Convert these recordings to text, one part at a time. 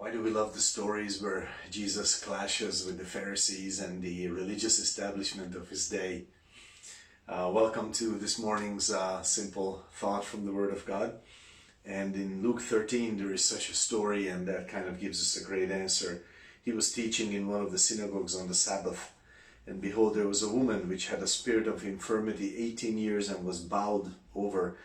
Why do we love the stories where Jesus clashes with the Pharisees and the religious establishment of his day? Welcome to this morning's simple thought from the Word of God. And in Luke 13 there is such a story, and that kind of gives us a great answer. He was teaching in one of the synagogues on the Sabbath, and behold, there was a woman which had a spirit of infirmity 18 years and was bowed over,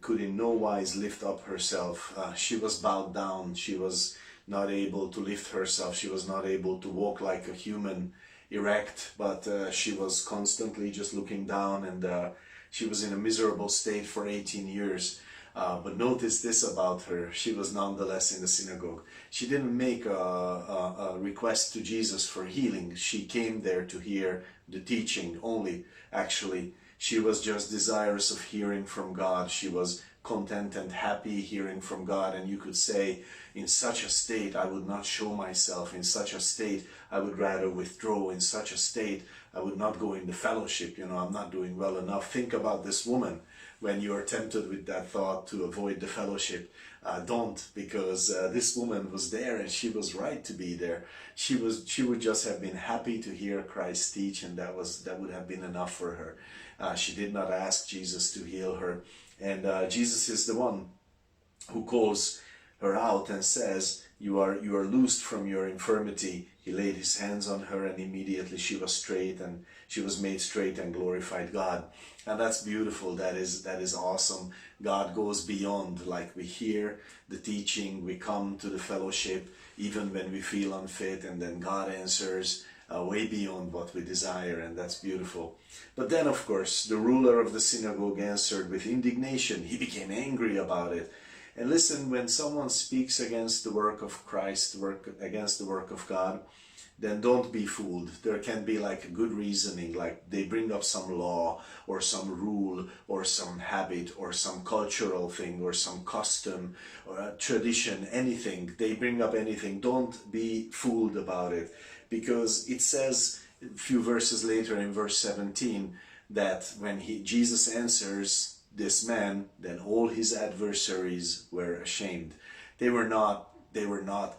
could in no wise lift up herself. She was bowed down. She was not able to lift herself. She was not able to walk like a human, erect, but she was constantly just looking down, and she was in a miserable state for 18 years. But notice this about her: she was nonetheless in the synagogue. She didn't make a request to Jesus for healing. She came there to hear the teaching only. Actually, she was just desirous of hearing from God. She was content and happy hearing from God. And you could say, in such a state, I would not show myself. In such a state, I would rather withdraw. In such a state, I would not go in the fellowship. I'm not doing well enough. Think about this woman when you are tempted with that thought to avoid the fellowship. Don't, because this woman was there and she was right to be there. She would just have been happy to hear Christ teach, and that would have been enough for her. She did not ask Jesus to heal her, and Jesus is the one who calls her out and says, you are loosed from your infirmity. He laid his hands on her, and immediately she was straight, and she was made straight and glorified God. And that's beautiful. That is awesome. God goes beyond. Like, we hear the teaching, we come to the fellowship even when we feel unfit, and then God answers way beyond what we desire, and that's beautiful. But then, of course, the ruler of the synagogue answered with indignation. He became angry about it. And listen, when someone speaks against the work of Christ, against the work of God, then don't be fooled. There can be like a good reasoning, like they bring up some law or some rule or some habit or some cultural thing or some custom or a tradition, anything. They bring up anything. Don't be fooled about it, because it says a few verses later in verse 17 that when Jesus answers this man, then all his adversaries were ashamed. They were not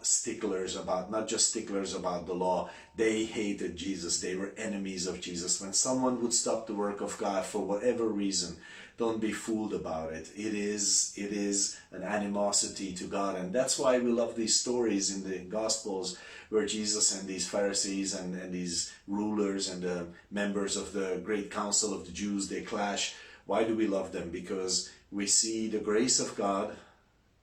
sticklers about, not just sticklers about the law. They hated Jesus. They were enemies of Jesus. When someone would stop the work of God for whatever reason, don't be fooled about it. It is an animosity to God. And that's why we love these stories in the Gospels where Jesus and these Pharisees and these rulers and the members of the great council of the Jews, they clash. Why do we love them? Because we see the grace of God,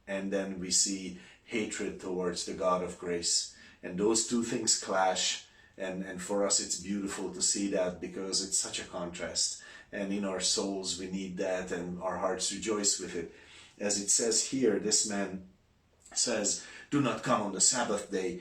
and then we see hatred towards the God of grace. And those two things clash, and for us it's beautiful to see that, because it's such a contrast. And in our souls we need that, and our hearts rejoice with it. As it says here, this man says, do not come on the Sabbath day,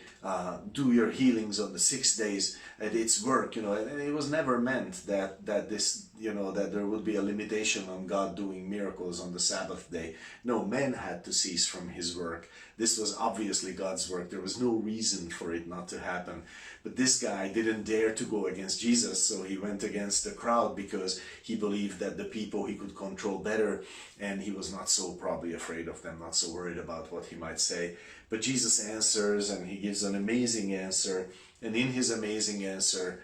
do your healings on the 6 days, and it's work, and it was never meant that this, that there would be a limitation on God doing miracles on the Sabbath day. No, man had to cease from his work. This was obviously God's work. There was no reason for it not to happen. But this guy didn't dare to go against Jesus, so he went against the crowd because he believed that the people he could control better, and he was not so probably afraid of them, not so worried about what he might say. But Jesus answers, and he gives an amazing answer, and in his amazing answer,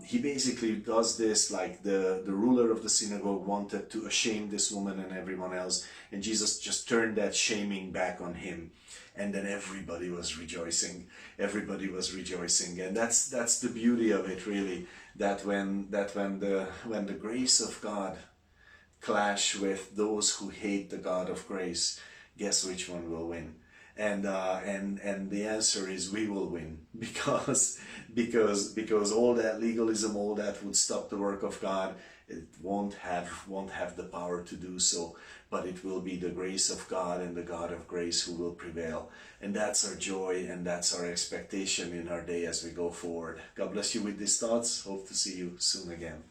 he basically does this like the ruler of the synagogue wanted to shame this woman and everyone else, and Jesus just turned that shaming back on him, and then everybody was rejoicing. Everybody was rejoicing, and that's the beauty of it, really. That when the grace of God clash with those who hate the God of grace, guess which one will win? And the answer is we will win, because all that legalism, all that would stop the work of God. It won't have the power to do so, but it will be the grace of God and the God of grace who will prevail. And that's our joy, and that's our expectation in our day as we go forward. God bless you with these thoughts. Hope to see you soon again.